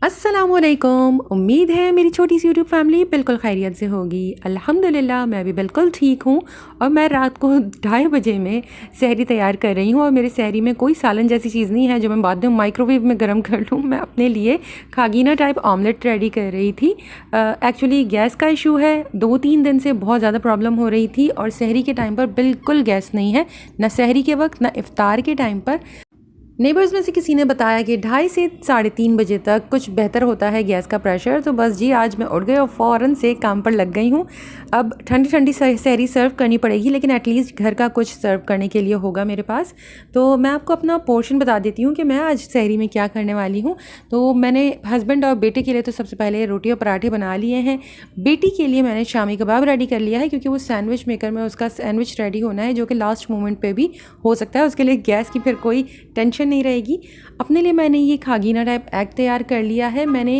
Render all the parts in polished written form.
अस्सलामुअलैकुम। उम्मीद है मेरी छोटी सी यूट्यूब फैमिली बिल्कुल खैरियत से होगी। अल्हम्दुलिल्लाह मैं भी बिल्कुल ठीक हूँ। और मैं रात को 2:30 बजे में सहरी तैयार कर रही हूँ और मेरे सहरी में कोई सालन जैसी चीज़ नहीं है जो मैं बाद में माइक्रोवेव में गर्म कर लूँ। मैं अपने लिए खागीना टाइप ऑमलेट रेडी कर रही थी। एक्चुअली गैस का इशू है, 2-3 दिन से बहुत ज़्यादा प्रॉब्लम हो रही थी और सहरी के टाइम पर बिल्कुल गैस नहीं है, ना सहरी के वक्त ना इफ्तार के टाइम पर। नेबर्स में से किसी ने बताया कि 2:30 से 3:30 बजे तक कुछ बेहतर होता है गैस का प्रेशर। तो बस जी आज मैं उठ गई और फ़ौरन से काम पर लग गई हूँ। अब ठंडी ठंडी सहरी सर्व करनी पड़ेगी, लेकिन एटलीस्ट घर का कुछ सर्व करने के लिए होगा मेरे पास। तो मैं आपको अपना पोर्शन बता देती हूँ कि मैं आज सहरी में क्या करने वाली हूँ। तो मैंने हस्बैंड और बेटे के लिए तो सबसे पहले रोटी और पराठे बना लिए हैं। बेटी के लिए मैंने शामी कबाब रेडी कर लिया है, क्योंकि वो सैंडविच मेकर में उसका सैंडविच रेडी होना है, जो कि लास्ट मोमेंट पर भी हो सकता है। उसके लिए गैस की फिर कोई टेंशन नहीं रहेगी। अपने लिए मैंने ये खागीना टाइप एग तैयार कर लिया है। मैंने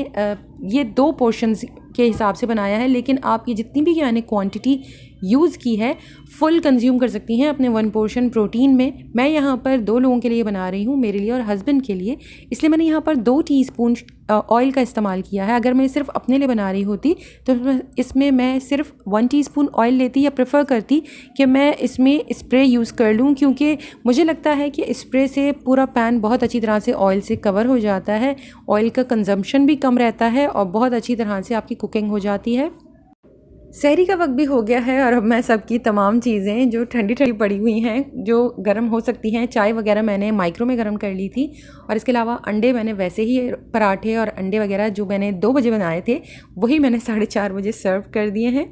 ये 2 पोर्शंस के हिसाब से बनाया है, लेकिन आप ये जितनी भी मैंने क्वांटिटी यूज़ की है फुल कंज्यूम कर सकती हैं अपने 1 पोर्शन प्रोटीन में। मैं यहाँ पर 2 लोगों के लिए बना रही हूँ, मेरे लिए और हस्बैंड के लिए, इसलिए मैंने यहाँ पर 2 टीस्पून ऑयल का इस्तेमाल किया है। अगर मैं सिर्फ अपने लिए बना रही होती तो इसमें मैं सिर्फ 1 टीस्पून ऑयल लेती, या प्रेफर करती कि मैं इसमें स्प्रे यूज़ कर लूँ, क्योंकि मुझे लगता है कि स्प्रे से पूरा पैन बहुत अच्छी तरह से ऑयल से कवर हो जाता है, ऑयल का कंजम्पशन भी कम रहता है और बहुत अच्छी तरह से आपकी कुकिंग हो जाती है। सहरी का वक्त भी हो गया है और अब मैं सबकी तमाम चीज़ें जो ठंडी ठंडी पड़ी हुई हैं, जो गर्म हो सकती हैं, चाय वगैरह मैंने माइक्रो में गर्म कर ली थी, और इसके अलावा अंडे मैंने वैसे ही पराठे और अंडे वगैरह जो मैंने 2 बजे बनाए थे वही मैंने 4:30 बजे सर्व कर दिए हैं।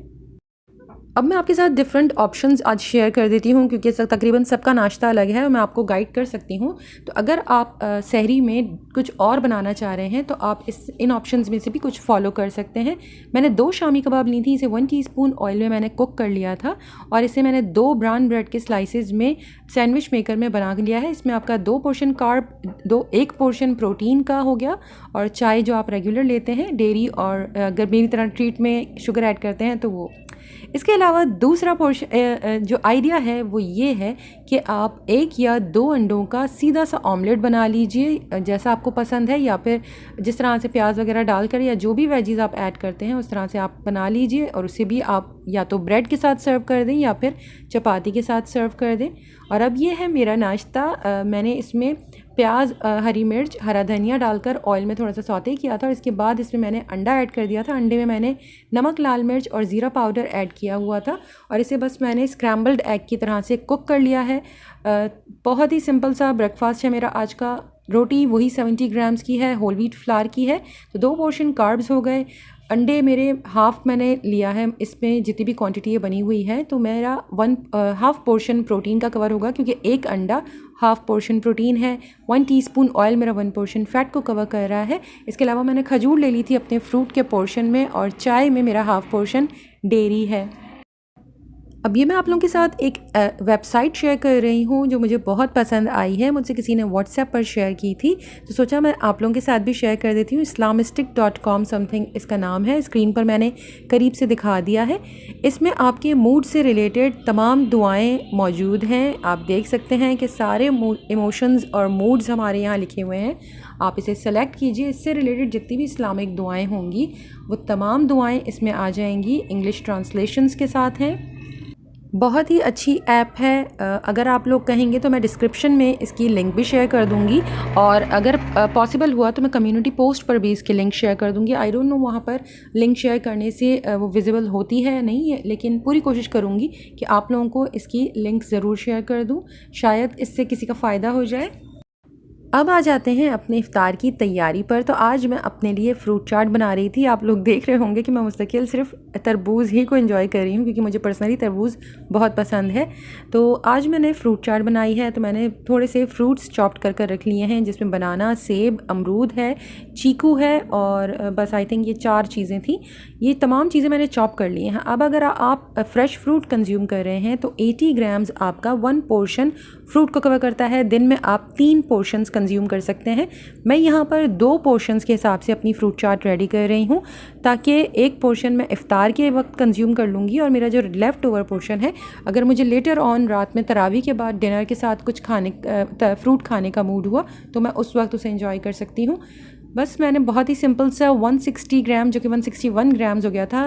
अब मैं आपके साथ डिफरेंट ऑप्शंस आज शेयर कर देती हूँ, क्योंकि तकरीबन सबका नाश्ता अलग है और मैं आपको गाइड कर सकती हूँ। तो अगर आप सहरी में कुछ और बनाना चाह रहे हैं तो आप इन ऑप्शंस में से भी कुछ फॉलो कर सकते हैं। मैंने 2 शामी कबाब ली थी, इसे 1 टीस्पून ऑयल में मैंने कुक कर लिया था, और इसे मैंने 2 ब्राउन ब्रेड के स्लाइसेस में सैंडविच मेकर में बना लिया है। इसमें आपका 2 पोर्शन कार्ब, 1 पोर्शन प्रोटीन का हो गया, और चाय जो आप रेगुलर लेते हैं डेयरी, और अगर मेरी तरह ट्रीट में शुगर ऐड करते हैं तो वो। इसके अलावा दूसरा पोर्शन जो आइडिया है वो ये है कि आप 1 या 2 अंडों का सीधा सा ऑमलेट बना लीजिए, जैसा आपको पसंद है, या फिर जिस तरह से प्याज वगैरह डालकर या जो भी वेजीज आप ऐड करते हैं उस तरह से आप बना लीजिए, और उसे भी आप या तो ब्रेड के साथ सर्व कर दें या फिर चपाती के साथ सर्व कर दें। और अब ये है मेरा नाश्ता। मैंने इसमें प्याज, हरी मिर्च, हरा धनिया डालकर ऑयल में थोड़ा सा सौते किया था, और इसके बाद इसमें मैंने अंडा ऐड कर दिया था। अंडे में मैंने नमक, लाल मिर्च और ज़ीरा पाउडर ऐड किया हुआ था, और इसे बस मैंने स्क्रैम्बल्ड एग की तरह से कुक कर लिया है। बहुत ही सिंपल सा ब्रेकफास्ट है मेरा आज का। रोटी वही 70 ग्राम्स की है, होल व्हीट फ्लावर की है, तो 2 पोर्शन कार्ब्स हो गए। अंडे मेरे हाफ़ मैंने लिया है, इसमें जितनी भी क्वांटिटी ये बनी हुई है, तो मेरा हाफ़ पोर्शन प्रोटीन का कवर होगा, क्योंकि 1 अंडा हाफ़ पोर्शन प्रोटीन है। 1 टीस्पून ऑयल मेरा 1 पोर्शन फ़ैट को कवर कर रहा है। इसके अलावा मैंने खजूर ले ली थी अपने फ्रूट के पोर्शन में, और चाय में मेरा हाफ़ पोर्शन डेयरी है। अब ये मैं आप लोगों के साथ एक वेबसाइट शेयर कर रही हूँ जो मुझे बहुत पसंद आई है, मुझसे किसी ने व्हाट्सएप पर शेयर की थी, तो सोचा मैं आप लोगों के साथ भी शेयर कर देती हूँ। islamistic.com समथिंग इसका नाम है, स्क्रीन पर मैंने करीब से दिखा दिया है। इसमें आपके मूड से रिलेटेड तमाम दुआएं मौजूद हैं। आप देख सकते हैं कि सारे इमोशंस और मूड्स हमारे यहाँ लिखे हुए हैं। आप इसे सेलेक्ट कीजिए, इससे रिलेटेड जितनी भी इस्लामिक दुआएँ होंगी वो तमाम दुआएँ इसमें आ जाएंगी, इंग्लिश ट्रांसलेशंस के साथ हैं। बहुत ही अच्छी ऐप है। अगर आप लोग कहेंगे तो मैं डिस्क्रिप्शन में इसकी लिंक भी शेयर कर दूंगी, और अगर पॉसिबल हुआ तो मैं कम्युनिटी पोस्ट पर भी इसकी लिंक शेयर कर दूंगी। आई डोंट नो वहाँ पर लिंक शेयर करने से वो विजिबल होती है नहीं है, लेकिन पूरी कोशिश करूँगी कि आप लोगों को इसकी लिंक ज़रूर शेयर कर दूँ, शायद इससे किसी का फ़ायदा हो जाए। अब आ जाते हैं अपने इफ़्तार की तैयारी पर। तो आज मैं अपने लिए फ़्रूट चाट बना रही थी। आप लोग देख रहे होंगे कि मैं मुस्तकिल सिर्फ तरबूज़ ही को एंजॉय कर रही हूँ, क्योंकि मुझे पर्सनली तरबूज़ बहुत पसंद है। तो आज मैंने फ़्रूट चाट बनाई है। तो मैंने थोड़े से फ्रूट्स चॉप्ड कर रख लिए हैं, जिसमें बनाना, सेब, अमरूद है, चीकू है, और बस आई थिंक ये 4 चीज़ें थी। ये तमाम चीज़ें मैंने चॉप कर ली हैं। अब अगर आप फ्रेश फ्रूट कंज्यूम कर रहे हैं तो 80 ग्राम्स आपका 1 पोर्शन फ्रूट को कवर करता है। दिन में आप 3 पोर्शंस कंज्यूम कर सकते हैं। मैं यहाँ पर 2 पोर्शंस के हिसाब से अपनी फ्रूट चाट रेडी कर रही हूँ, ताकि 1 पोर्शन मैं इफ़्तार के वक्त कंज्यूम कर लूँगी, और मेरा जो लेफ़्ट ओवर पोर्शन है, अगर मुझे लेटर ऑन रात में तरावी के बाद डिनर के साथ कुछ फ्रूट खाने का मूड हुआ तो मैं उस वक्त उसे एंजॉय कर सकती हूँ। बस मैंने बहुत ही सिंपल सा 160 ग्राम, जो कि 161 ग्राम्स हो गया था,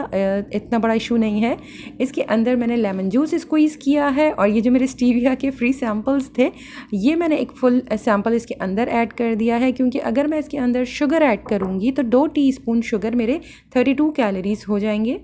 इतना बड़ा इशू नहीं है। इसके अंदर मैंने लेमन जूस स्क्वीज़ किया है, और ये जो मेरे स्टीविया के फ्री सैम्पल्स थे, ये मैंने एक फुल सैम्पल इसके अंदर ऐड कर दिया है, क्योंकि अगर मैं इसके अंदर शुगर ऐड करूँगी तो 2 टीस्पून शुगर मेरे 32 कैलोरीज़ हो जाएंगे।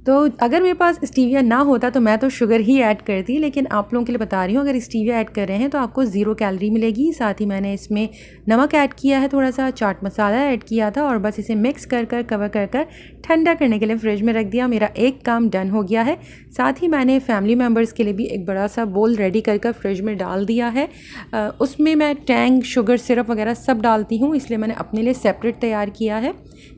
तो अगर मेरे पास स्टीविया ना होता तो मैं तो शुगर ही ऐड करती, लेकिन आप लोगों के लिए बता रही हूँ, अगर स्टीविया ऐड कर रहे हैं तो आपको 0 कैलोरी मिलेगी। साथ ही मैंने इसमें नमक ऐड किया है, थोड़ा सा चाट मसाला ऐड किया था, और बस इसे मिक्स कर कर कवर कर कर ठंडा करने के लिए फ्रिज में रख दिया। मेरा एक काम डन हो गया है। साथ ही मैंने फैमिली मेम्बर्स के लिए भी एक बड़ा सा बोल रेडी कर कर फ्रिज में डाल दिया है। उसमें मैं टैंग, शुगर सिरप वगैरह सब डालती हूँ, इसलिए मैंने अपने लिए सेपरेट तैयार किया है।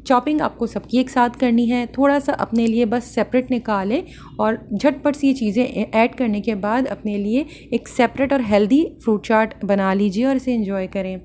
चॉपिंग आपको सबकी एक साथ करनी है, थोड़ा सा अपने लिए बस सेपरेट निकालें, और झटपट सी ये चीज़ें ऐड करने के बाद अपने लिए एक सेपरेट और हेल्दी फ्रूट चाट बना लीजिए और इसे एंजॉय करें।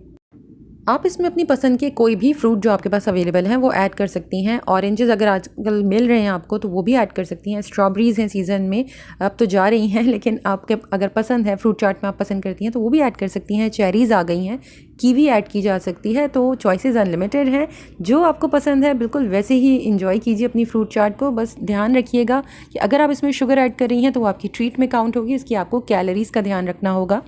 आप इसमें अपनी पसंद के कोई भी फ्रूट जो आपके पास अवेलेबल हैं वो ऐड कर सकती हैं। ऑरेंजेस अगर आजकल मिल रहे हैं आपको तो वो भी ऐड कर सकती हैं। स्ट्रॉबेरीज़ हैं सीज़न में, अब तो जा रही हैं, लेकिन आपके अगर पसंद है, फ्रूट चाट में आप पसंद करती हैं तो वो भी ऐड कर सकती हैं। चेरीज़ आ गई हैं, कीवी ऐड की जा सकती है, तो चॉइसेस अनलिमिटेड हैं। जो आपको पसंद है बिल्कुल वैसे ही इंजॉय कीजिए अपनी फ्रूट चाट को। बस ध्यान रखिएगा कि अगर आप इसमें शुगर ऐड कर रही हैं तो वो आपकी ट्रीट में काउंट होगी, इसकी आपको कैलोरीज़ का ध्यान रखना होगा।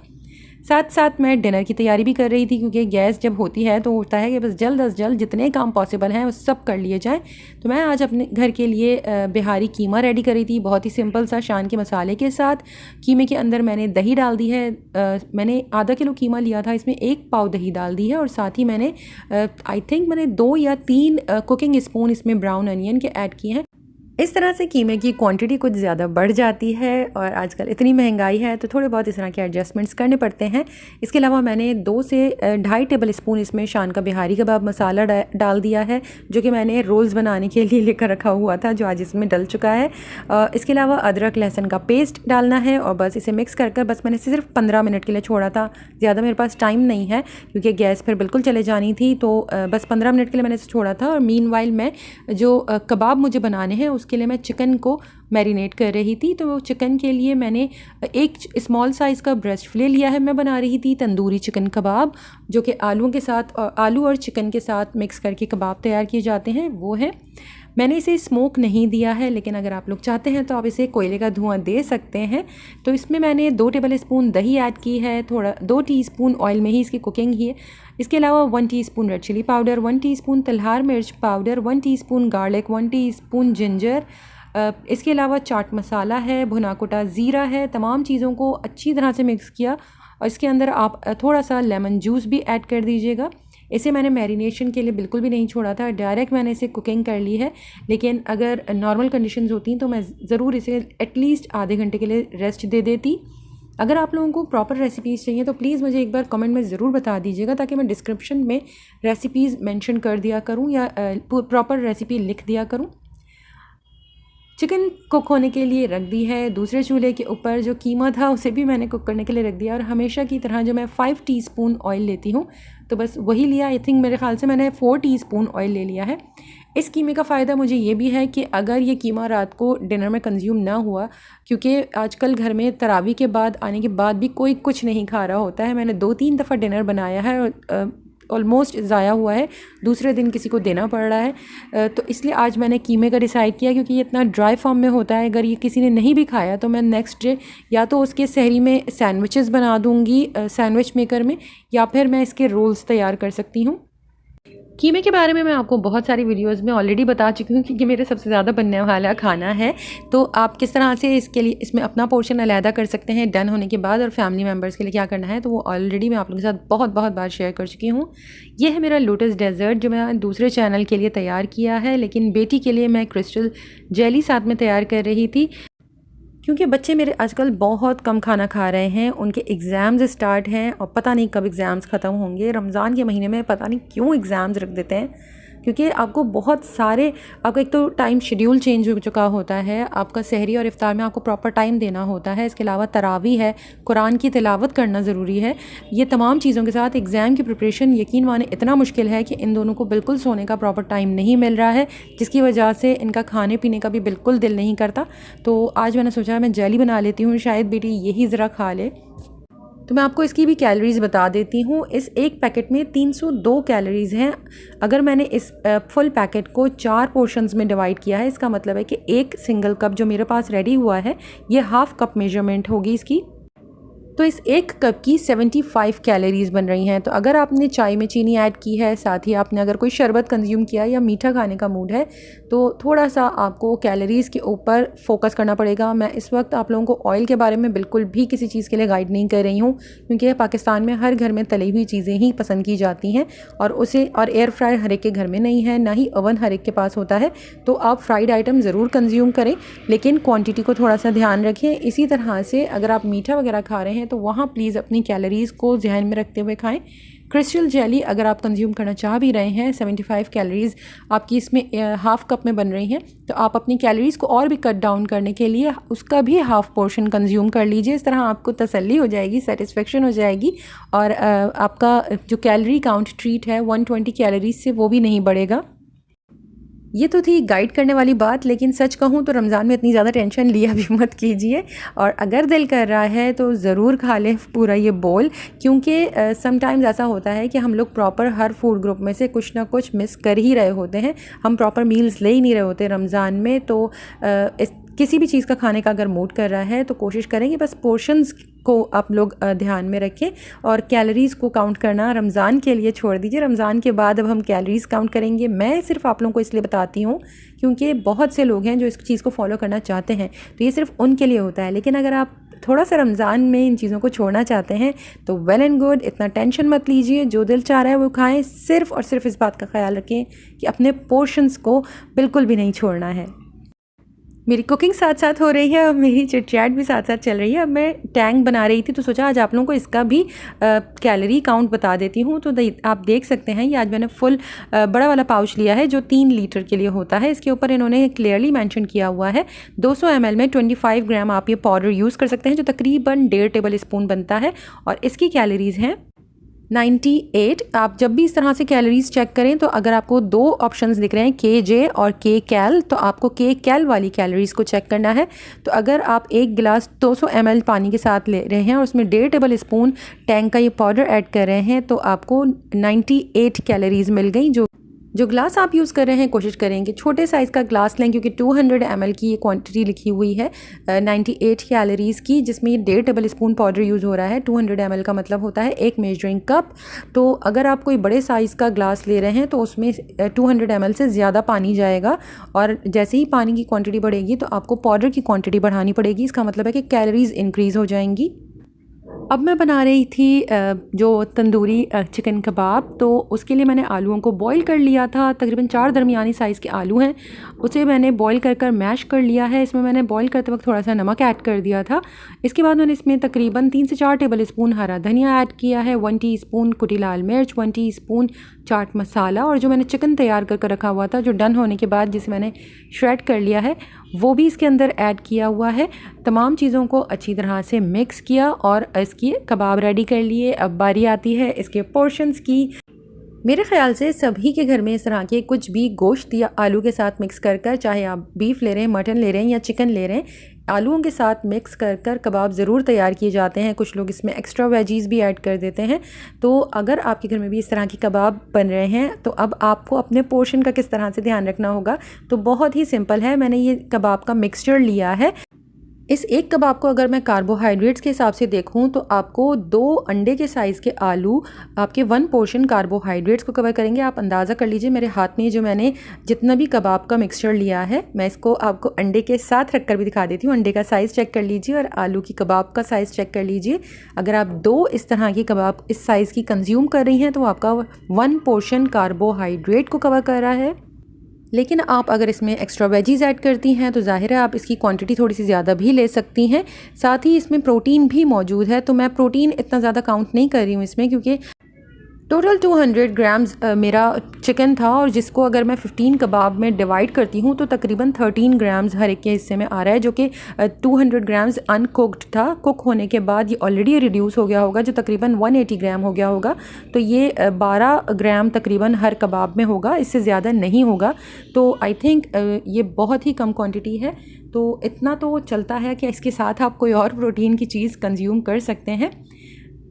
साथ साथ मैं डिनर की तैयारी भी कर रही थी, क्योंकि गैस जब होती है तो होता है कि बस जल्द अज जल्द जितने काम पॉसिबल हैं वो सब कर लिए जाएं। तो मैं आज अपने घर के लिए बिहारी कीमा रेडी करी थी, बहुत ही सिंपल सा शान के मसाले के साथ। कीमे के अंदर मैंने दही डाल दी है, मैंने आधा किलो कीमा लिया था, इसमें 1 पाव दही डाल दी है, और साथ ही मैंने आई थिंक मैंने 2 या 3 कुकिंग स्पून इसमें ब्राउन अनियन के ऐड किए हैं। इस तरह से कीमे की क्वांटिटी कुछ ज़्यादा बढ़ जाती है, और आजकल इतनी महंगाई है तो थोड़े बहुत इस तरह के एडजस्टमेंट्स करने पड़ते हैं। इसके अलावा मैंने 2 से 2.5 टेबल स्पून इसमें शान का बिहारी कबाब मसाला डाल दिया है, जो कि मैंने रोल्स बनाने के लिए लेकर रखा हुआ था, जो आज इसमें डल चुका है। इसके अलावा अदरक लहसुन का पेस्ट डालना है, और बस इसे मिक्स कर कर बस मैंने सिर्फ 15 मिनट के लिए छोड़ा था। ज़्यादा मेरे पास टाइम नहीं है क्योंकि गैस फिर बिल्कुल चले जानी थी, तो बस 15 मिनट के लिए मैंने इसे छोड़ा था। और मीनवाइल मैं जो कबाब मुझे बनाने हैं उसके लिए मैं चिकन को मैरिनेट कर रही थी। तो चिकन के लिए मैंने एक स्मॉल साइज़ का ब्रेस्ट फिले लिया है। मैं बना रही थी तंदूरी चिकन कबाब, जो कि आलू के साथ, आलू और चिकन के साथ मिक्स करके कबाब तैयार किए जाते हैं, वो है। मैंने इसे स्मोक नहीं दिया है, लेकिन अगर आप लोग चाहते हैं तो आप इसे कोयले का धुआं दे सकते हैं। तो इसमें मैंने 2 टेबल स्पून दही ऐड की है, थोड़ा 2 टीस्पून ऑयल में ही इसकी कुकिंग ही है। इसके अलावा 1 teaspoon red chilli powder, 1 teaspoon तलहार मिर्च powder, 1 teaspoon garlic, 1 teaspoon ginger, इसके अलावा चाट मसाला है, भुना कुटा ज़ीरा है। तमाम चीज़ों को अच्छी तरह से मिक्स किया, और इसके अंदर आप थोड़ा सा लेमन जूस भी ऐड कर दीजिएगा। इसे मैंने मैरिनेशन के लिए बिल्कुल भी नहीं छोड़ा था, डायरेक्ट मैंने इसे कुकिंग कर ली है। लेकिन अगर नॉर्मल कंडीशंस होती तो मैं ज़रूर इसे एटलीस्ट आधे घंटे के लिए रेस्ट दे देती। अगर आप लोगों को प्रॉपर रेसिपीज़ चाहिए तो प्लीज़ मुझे एक बार कमेंट में ज़रूर बता दीजिएगा, ताकि मैं डिस्क्रिप्शन में रेसिपीज़ मेंशन कर दिया करूँ या प्रॉपर रेसिपी लिख दिया करूँ। चिकन कुक होने के लिए रख दी है। दूसरे चूल्हे के ऊपर जो कीमा था उसे भी मैंने कुक करने के लिए रख दिया, और हमेशा की तरह जो मैं 5 टीस्पून ऑयल लेती हूँ तो बस वही लिया। आई थिंक मेरे ख्याल से मैंने 4 टीस्पून ऑयल ले लिया है। इस कीमे का फ़ायदा मुझे ये भी है कि अगर ये कीमा रात को डिनर में कंज्यूम ना हुआ, क्योंकि आजकल घर में तरावी के बाद आने के बाद भी कोई कुछ नहीं खा रहा होता है। मैंने 2-3 दफ़ा डिनर बनाया है और ऑलमोस्ट ज़ाया हुआ है, दूसरे दिन किसी को देना पड़ रहा है। तो इसलिए आज मैंने कीमे का डिसाइड किया, क्योंकि ये इतना ड्राई फॉर्म में होता है, अगर ये किसी ने नहीं भी खाया तो मैं नेक्स्ट डे या तो उसके सहरी में सैंडविचेस बना दूँगी सैंडविच मेकर में, या फिर मैं इसके रोल्स तैयार कर सकती हूँ। कीमे के बारे में मैं आपको बहुत सारी वीडियोस में ऑलरेडी बता चुकी हूँ, क्योंकि मेरे सबसे ज़्यादा बनने वाला खाना है। तो आप किस तरह से इसके लिए इसमें अपना पोर्शन अलहदा कर सकते हैं डन होने के बाद, और फैमिली मेम्बर्स के लिए क्या करना है, तो वो ऑलरेडी मैं आप लोगों के साथ बहुत बार शेयर कर चुकी हूँ। ये है मेरा लोटस डेजर्ट, जो मैं दूसरे चैनल के लिए तैयार किया है, लेकिन बेटी के लिए मैं क्रिस्टल जेली साथ में तैयार कर रही थी, क्योंकि बच्चे मेरे आजकल बहुत कम खाना खा रहे हैं। उनके एग्ज़ाम्स स्टार्ट हैं और पता नहीं कब एग्ज़ाम्स ख़त्म होंगे। रमज़ान के महीने में पता नहीं क्यों एग्ज़ाम्स रख देते हैं, क्योंकि आपको बहुत सारे, आपका एक तो टाइम शेड्यूल चेंज हो चुका होता है, आपका सहरी और इफ्तार में आपको प्रॉपर टाइम देना होता है। इसके अलावा तरावी है, कुरान की तिलावत करना ज़रूरी है। ये तमाम चीज़ों के साथ एग्ज़ाम की प्रिपरेशन यकीन माने इतना मुश्किल है कि इन दोनों को बिल्कुल सोने का प्रॉपर टाइम नहीं मिल रहा है, जिसकी वजह से इनका खाने पीने का भी बिल्कुल दिल नहीं करता। तो आज मैंने सोचा मैं जेली बना लेती हूँ, शायद बेटी यही ज़रा खा ले। तो मैं आपको इसकी भी कैलोरीज़ बता देती हूँ। इस एक पैकेट में 302 कैलोरीज़ हैं। अगर मैंने इस फुल पैकेट को 4 पोर्शंस में डिवाइड किया है, इसका मतलब है कि एक सिंगल कप जो मेरे पास रेडी हुआ है, ये हाफ़ कप मेजरमेंट होगी इसकी। तो इस एक कप की 75 कैलोरीज़ बन रही हैं। तो अगर आपने चाय में चीनी ऐड की है, साथ ही आपने अगर कोई शरबत कंज्यूम किया या मीठा खाने का मूड है, तो थोड़ा सा आपको कैलोरीज़ के ऊपर फोकस करना पड़ेगा। मैं इस वक्त आप लोगों को ऑयल के बारे में बिल्कुल भी किसी चीज़ के लिए गाइड नहीं कर रही हूँ, क्योंकि पाकिस्तान में हर घर में तली हुई चीज़ें ही पसंद की जाती हैं और एयर फ्रायर हर एक के घर में नहीं है, ना ही ओवन हर एक के पास होता है। तो आप फ्राइड आइटम ज़रूर कंज्यूम करें, लेकिन क्वांटिटी को थोड़ा सा ध्यान रखें। इसी तरह से अगर आप मीठा वगैरह खा रहे हैं तो वहाँ प्लीज़ अपनी कैलोरीज़ को ध्यान में रखते हुए खाएं। क्रिस्टल जेली अगर आप कंज्यूम करना चाह भी रहे हैं, 75 कैलोरीज़ आपकी इसमें हाफ़ कप में बन रही हैं, तो आप अपनी कैलोरीज़ को और भी कट डाउन करने के लिए उसका भी हाफ़ पोर्शन कंज्यूम कर लीजिए। इस तरह आपको तसल्ली हो जाएगी, सेटिस्फेक्शन हो जाएगी और आपका जो कैलोरी काउंट ट्रीट है 120 कैलोरीज से वो भी नहीं बढ़ेगा। ये तो थी गाइड करने वाली बात, लेकिन सच कहूँ तो रमज़ान में इतनी ज़्यादा टेंशन लिया भी मत कीजिए और अगर दिल कर रहा है तो ज़रूर खा लें पूरा ये बोल, क्योंकि समटाइम्स ऐसा होता है कि हम लोग प्रॉपर हर फूड ग्रुप में से कुछ ना कुछ मिस कर ही रहे होते हैं। हम प्रॉपर मील्स ले ही नहीं रहे होते रमज़ान में। तो किसी भी चीज़ का खाने का अगर मूड कर रहा है तो कोशिश करें कि बस पोर्शंस को आप लोग ध्यान में रखें और कैलोरीज़ को काउंट करना रमज़ान के लिए छोड़ दीजिए। रमज़ान के बाद अब हम कैलोरीज़ काउंट करेंगे। मैं सिर्फ आप लोगों को इसलिए बताती हूँ क्योंकि बहुत से लोग हैं जो इस चीज़ को फॉलो करना चाहते हैं, तो ये सिर्फ उनके लिए होता है। लेकिन अगर आप थोड़ा सा रमज़ान में इन चीज़ों को छोड़ना चाहते हैं तो वेल एंड गुड, इतना टेंशन मत लीजिए, जो दिल चाह रहा है वो खाएं। सिर्फ़ और सिर्फ इस बात का ख्याल रखें कि अपने पोर्शंस को बिल्कुल भी नहीं छोड़ना है। मेरी कुकिंग साथ साथ हो रही है और मेरी चिट चैट भी साथ साथ चल रही है। अब मैं टैंग बना रही थी तो सोचा आज आप लोगों को इसका भी कैलोरी काउंट बता देती हूँ। तो आप देख सकते हैं ये आज मैंने फुल बड़ा वाला पाउच लिया है जो 3 लीटर के लिए होता है। इसके ऊपर इन्होंने क्लियरली मेंशन किया हुआ है 200 ml में 25 ग्राम आप ये पाउडर यूज़ कर सकते हैं, जो तकरीबन 1.5 टेबल स्पून बनता है और इसकी कैलोरीज़ हैं 98। आप जब भी इस तरह से कैलोरीज चेक करें तो अगर आपको 2 ऑप्शंस दिख रहे हैं KJ और KCal, तो आपको KCal वाली कैलोरीज को चेक करना है। तो अगर आप एक गिलास 200 ml पानी के साथ ले रहे हैं और उसमें 1.5 टेबल स्पून टैंग का ये पाउडर ऐड कर रहे हैं तो आपको 98 कैलोरीज मिल गई। जो ग्लास आप यूज़ कर रहे हैं कोशिश करें कि छोटे साइज़ का ग्लास लें, क्योंकि 200 ml की ये क्वांटिटी लिखी हुई है 98 कैलोरीज़ की, जिसमें ये 1.5 टेबल स्पून पाउडर यूज़ हो रहा है। 200 ml का मतलब होता है 1 मेजरिंग कप। तो अगर आप कोई बड़े साइज़ का ग्लास ले रहे हैं तो उसमें 200 ml से ज़्यादा पानी जाएगा और जैसे ही पानी की क्वान्टिटी बढ़ेगी तो आपको पाउडर की क्वान्टिटी बढ़ानी पड़ेगी। इसका मतलब है कि कैलोरीज़ इंक्रीज़ हो जाएंगी। अब मैं बना रही थी जो तंदूरी चिकन कबाब, तो उसके लिए मैंने आलूओं को बॉईल कर लिया था। तकरीबन 4 दरमियानी साइज़ के आलू हैं, उसे मैंने बॉईल कर मैश कर लिया है। इसमें मैंने बॉईल करते वक्त थोड़ा सा नमक ऐड कर दिया था। इसके बाद मैंने इसमें तकरीबन 3 से 4 टेबल स्पून हरा धनिया ऐड किया है, 1 टीस्पून कुटी लाल मिर्च, 1 टीस्पून चाट मसाला, और जो मैंने चिकन तैयार कर रखा हुआ था जो डन होने के बाद जिसे मैंने श्रेड कर लिया है वो भी इसके अंदर ऐड किया हुआ है। तमाम चीज़ों को अच्छी तरह से मिक्स किया और इसकी कबाब रेडी कर लिए। अब बारी आती है इसके पोर्शंस की। मेरे ख़्याल से सभी के घर में इस तरह के कुछ भी गोश्त या आलू के साथ मिक्स कर चाहे आप बीफ ले रहे हैं, मटन ले रहे हैं या चिकन ले रहे हैं, आलूओं के साथ मिक्स कर कबाब ज़रूर तैयार किए जाते हैं। कुछ लोग इसमें एक्स्ट्रा वेजीज़ भी ऐड कर देते हैं। तो अगर आपके घर में भी इस तरह के कबाब बन रहे हैं तो अब आपको अपने पोर्शन का किस तरह से ध्यान रखना होगा। तो बहुत ही सिंपल है, मैंने ये कबाब का मिक्सचर लिया है। इस एक कबाब को अगर मैं कार्बोहाइड्रेट्स के हिसाब से देखूं तो आपको 2 अंडे के साइज़ के आलू आपके 1 पोर्शन कार्बोहाइड्रेट्स को कवर करेंगे। आप अंदाज़ा कर लीजिए मेरे हाथ में जो मैंने जितना भी कबाब का मिक्सचर लिया है, मैं इसको आपको अंडे के साथ रख कर भी दिखा देती हूँ। अंडे का साइज़ चेक कर लीजिए और आलू की कबाब का साइज़ चेक कर लीजिए। अगर आप 2 इस तरह की कबाब इस साइज़ की कंज्यूम कर रही हैं तो आपका 1 पोर्शन कार्बोहाइड्रेट को कवर कर रहा है। लेकिन आप अगर इसमें एक्स्ट्रा वेजीज़ ऐड करती हैं तो ज़ाहिर है आप इसकी क्वांटिटी थोड़ी सी ज़्यादा भी ले सकती हैं। साथ ही इसमें प्रोटीन भी मौजूद है, तो मैं प्रोटीन इतना ज़्यादा काउंट नहीं कर रही हूँ इसमें, क्योंकि टोटल 200 ग्राम्स मेरा चिकन था और जिसको अगर मैं 15 कबाब में डिवाइड करती हूँ तो तकरीबन 13 ग्राम्स हर एक के हिस्से में आ रहा है, जो कि 200 ग्राम्स अनकुक्ड था। कुक होने के बाद ये ऑलरेडी रिड्यूस हो गया होगा, जो तकरीबन 180 ग्राम हो गया होगा। तो ये 12 ग्राम तकरीबन हर कबाब में होगा, इससे ज़्यादा नहीं होगा। तो आई थिंक ये बहुत ही कम क्वान्टिटी है, तो इतना तो चलता है कि इसके साथ आप कोई और प्रोटीन की चीज़ कंज्यूम कर सकते हैं।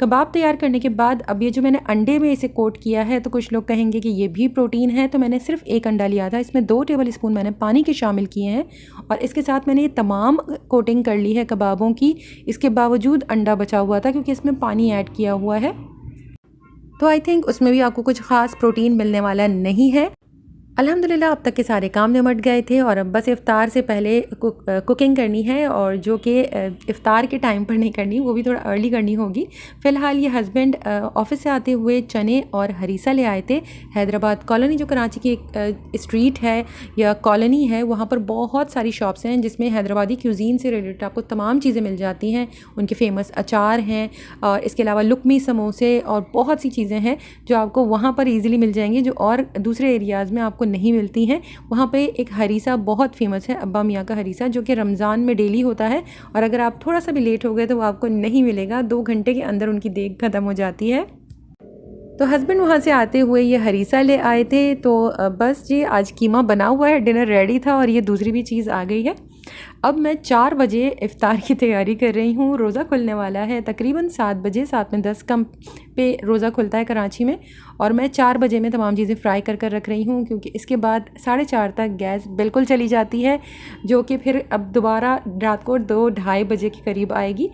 कबाब तैयार करने के बाद अब ये जो मैंने अंडे में इसे कोट किया है, तो कुछ लोग कहेंगे कि ये भी प्रोटीन है, तो मैंने सिर्फ एक अंडा लिया था। इसमें 2 टेबल स्पून मैंने पानी के शामिल किए हैं और इसके साथ मैंने ये तमाम कोटिंग कर ली है कबाबों की। इसके बावजूद अंडा बचा हुआ था क्योंकि इसमें पानी ऐड किया हुआ है, तो आई थिंक उसमें भी आपको कुछ ख़ास प्रोटीन मिलने वाला नहीं है। अल्हम्दुलिल्लाह अब तक के सारे काम निमट गए थे और अब बस इफ़्तार से पहले कुकिंग करनी है, और जो कि इफ़्तार के टाइम पर नहीं करनी, वो भी थोड़ा अर्ली करनी होगी। फ़िलहाल ये हस्बैंड ऑफ़िस से आते हुए चने और हरीसा ले आए थे। हैदराबाद कॉलोनी, जो कराची की एक स्ट्रीट है या कॉलोनी है, वहाँ पर बहुत सारी शॉप्स हैं जिसमें हैदराबादी क्यूज़ीन से रिलेटेड आपको तमाम चीज़ें मिल जाती हैं। उनके फ़ेमस अचार हैं और इसके अलावा लुकमी, समोसे और बहुत सी चीज़ें हैं जो आपको वहाँ पर ईज़िली मिल जाएंगी, जो और दूसरे एरियाज़ में आपको नहीं मिलती हैं। वहाँ पे एक हरीसा बहुत फेमस है, अब्बा मियाँ का हरीसा, जो कि रमज़ान में डेली होता है, और अगर आप थोड़ा सा भी लेट हो गए तो वो आपको नहीं मिलेगा। 2 घंटे के अंदर उनकी देग ख़त्म हो जाती है। तो हस्बैंड वहाँ से आते हुए ये हरीसा ले आए थे। तो बस जी आज कीमा बना हुआ है, डिनर रेडी था और ये दूसरी भी चीज़ आ गई है। अब मैं 4 बजे इफ़्तार की तैयारी कर रही हूँ। रोज़ा खुलने वाला है तकरीबन 7 बजे, 7 में 10 कम पे रोज़ा खुलता है कराची में, और मैं 4 बजे में तमाम चीज़ें फ्राई कर कर रख रही हूँ क्योंकि इसके बाद 4:30 तक गैस बिल्कुल चली जाती है, जो कि फिर अब दोबारा रात को 2-2:30 बजे के करीब आएगी।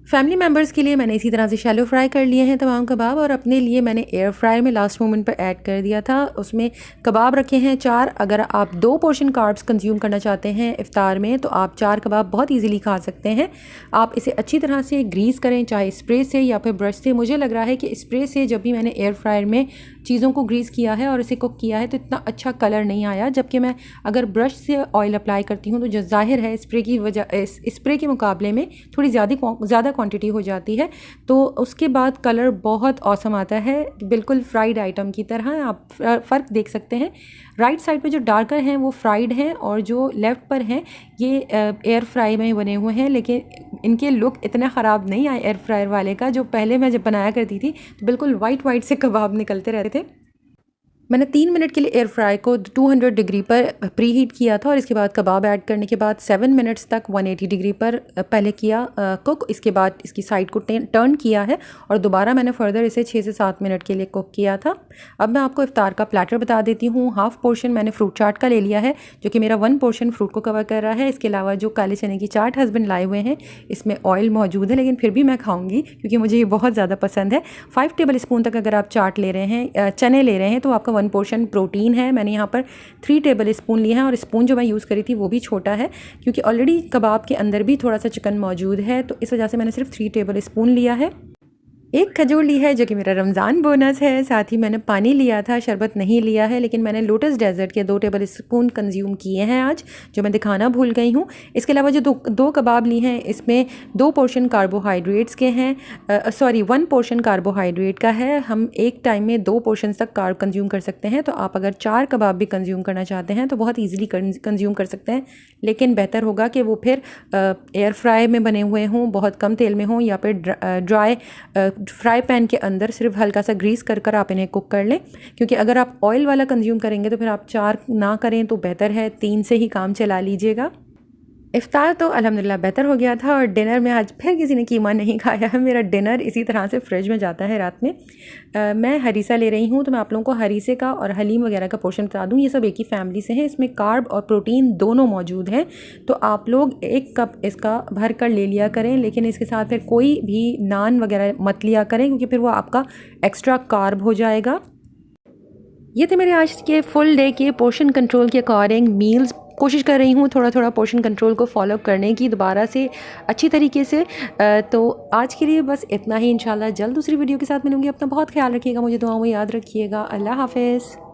फैमिली मेम्बर्स के लिए मैंने इसी तरह से शैलो फ्राई कर लिए हैं तमाम कबाब, और अपने लिए मैंने एयर फ्रायर में लास्ट मोमेंट पर ऐड कर दिया था। उसमें कबाब रखे हैं 4। अगर आप 2 पोर्शन कार्ब्स कंज्यूम करना चाहते हैं इफ़्तार में, तो आप 4 कबाब बहुत इजीली खा सकते हैं। आप इसे अच्छी तरह से ग्रीस करें, चाहे स्प्रे से या फिर ब्रश से। मुझे लग रहा है कि स्प्रे से जब भी मैंने एयर फ्रायर में चीज़ों को ग्रीस किया है और इसे कुक किया है तो इतना अच्छा कलर नहीं आया, जबकि मैं अगर ब्रश से ऑयल अप्लाई करती हूँ तो जो ज़ाहिर है स्प्रे की वजह, स्प्रे के मुकाबले में थोड़ी ज़्यादा क्वांटिटी हो जाती है, तो उसके बाद कलर बहुत औसम आता है, बिल्कुल फ्राइड आइटम की तरह। आप फ़र्क देख सकते हैं, राइट साइड पे जो डार्कर हैं वो फ्राइड हैं और जो लेफ़्ट पर हैं ये एयर फ्राई में बने हुए हैं, लेकिन इनके लुक इतना ख़राब नहीं आए एयर फ्रायर वाले का। जो पहले मैं जब बनाया करती थी तो बिल्कुल वाइट से कबाब निकलते रहते थे। मैंने 3 मिनट के लिए एयर फ्राई को 200 डिग्री पर प्री हीट किया था, और इसके बाद कबाब ऐड करने के बाद 7 मिनट्स तक 180 डिग्री पर पहले किया कुक। इसके बाद इसकी साइड को टर्न किया है और दोबारा मैंने फ़र्दर इसे 6 से 7 मिनट के लिए कुक किया था। अब मैं आपको इफ़्तार का प्लेटर बता देती हूँ। हाफ़ पोर्शन मैंने फ्रूट चाट का ले लिया है, जो कि मेरा 1 पोर्शन फ्रूट को कवर कर रहा है। इसके अलावा जो काले चने की चाट हस्बैंड लाए हुए हैं, इसमें ऑयल मौजूद है, लेकिन फिर भी मैं खाऊँगी क्योंकि मुझे ये बहुत ज़्यादा पसंद है। 5 टेबल स्पून तक अगर आप चाट ले रहे हैं, चने ले रहे हैं, तो आपका 1 पोर्शन प्रोटीन है। मैंने यहाँ पर 3 टेबल स्पून लिए हैं, और स्पून जो मैं यूज़ करी थी वो भी छोटा है क्योंकि ऑलरेडी कबाब के अंदर भी थोड़ा सा चिकन मौजूद है, तो इस वजह से मैंने सिर्फ 3 टेबल स्पून लिया है। एक खजूर ली है जो कि मेरा रमज़ान बोनस है। साथ ही मैंने पानी लिया था, शरबत नहीं लिया है, लेकिन मैंने लोटस डेजर्ट के 2 टेबल स्पून कंज्यूम किए हैं आज, जो मैं दिखाना भूल गई हूँ। इसके अलावा जो दो कबाब ली हैं, इसमें 2 पोर्शन कार्बोहाइड्रेट्स के हैं, 1 पोर्शन कार्बोहाइड्रेट का है। हम एक टाइम में 2 पोर्शन तक कार्ब कंज्यूम कर सकते हैं, तो आप अगर 4 कबाब भी कंज्यूम करना चाहते हैं तो बहुत ईजिली कंज्यूम कर सकते हैं, लेकिन बेहतर होगा कि वो फिर एयर फ्राई में बने हुए हों, बहुत कम तेल में हों, या फिर ड्राई फ्राई पैन के अंदर सिर्फ हल्का सा ग्रीस कर आप इन्हें कुक कर लें, क्योंकि अगर आप ऑयल वाला कंज्यूम करेंगे तो फिर आप 4 ना करें तो बेहतर है, 3 से ही काम चला लीजिएगा। इफ़्तार तो अल्हम्दुलिल्लाह बेहतर हो गया था, और डिनर में आज फिर किसी ने कीमा नहीं खाया है। मेरा डिनर इसी तरह से फ्रिज में जाता है रात में। मैं हरीसा ले रही हूँ, तो मैं आप लोगों को हरीसे का और हलीम वगैरह का पोर्शन बता दूँ। ये सब एक ही फैमिली से हैं, इसमें कार्ब और प्रोटीन दोनों मौजूद हैं, तो आप लोग 1 कप इसका भर कर ले लिया करें, लेकिन इसके साथ फिर कोई भी नान वगैरह मत लिया करें क्योंकि फिर वो आपका एक्स्ट्रा कार्ब हो जाएगा। ये थे मेरे आज के फुल डे के पोर्शन कंट्रोल के अकॉर्डिंग मील्स। कोशिश कर रही हूँ थोड़ा पोर्शन कंट्रोल को फॉलो करने की दोबारा से अच्छी तरीके से। तो आज के लिए बस इतना ही। इंशाल्लाह जल्द दूसरी वीडियो के साथ मिलूंगी। अपना बहुत ख्याल रखिएगा, मुझे दुआओं में याद रखिएगा। अल्लाह हाफ़िज़।